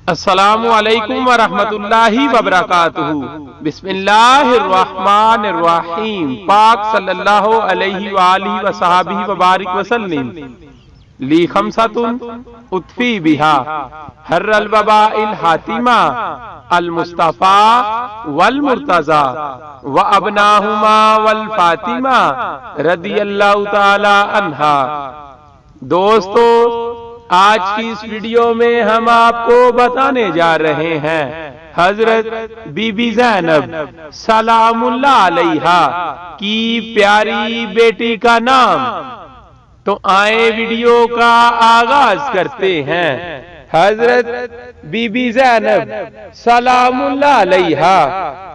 अस्सलामु अलैकुम व रहमतुल्लाहि व बरकातुहू। बिस्मिल्लाहिर्रहमानिर्रहीम। पाक सल्लल्लाहु अलैहि व आलिहि व सहाबिहि व बारिक वसल्लम। ली खमसतुन उतफी बिहा हर्रल वबाइल हातिमा अल मुस्तफा वल मुर्तजा व अबनाहुमा वल फातिमा रदियल्लाहु ताला अन्हा। दोस्तों, आज की इस वीडियो में हम आपको बताने जा रहे हैं हजरत बीबी ज़ैनब सलामुल्लाह अलैहा की प्यारी बेटी का नाम। तो आए वीडियो का आगाज करते हैं। हजरत बीबी ज़ैनब सलामुल्लाह अलैहा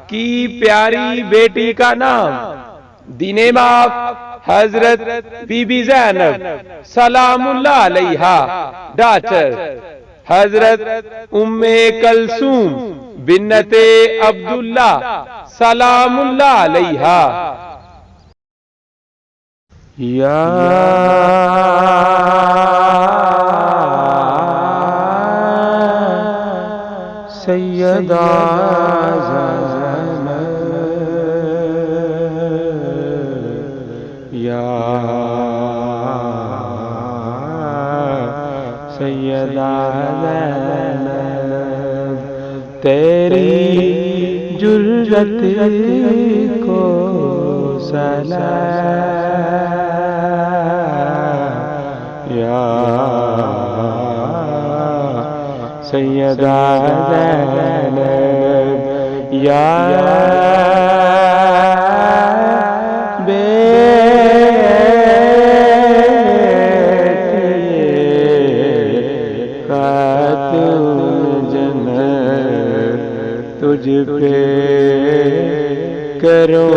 की प्यारी बेटी का नाम। दीने बाप हजरत बीबी ज़ैनब सलामुल्लाह अलैहा डॉटर हजरत उम्मे कलसूम बिन्नते अब्दुल्ला सलामुल्लाह अलैहा। या सैयदा सैयदा ज़ैनब, तेरी जुर्रत को सलाम। या सैयदा ज़ैनब, या तुझ पे करो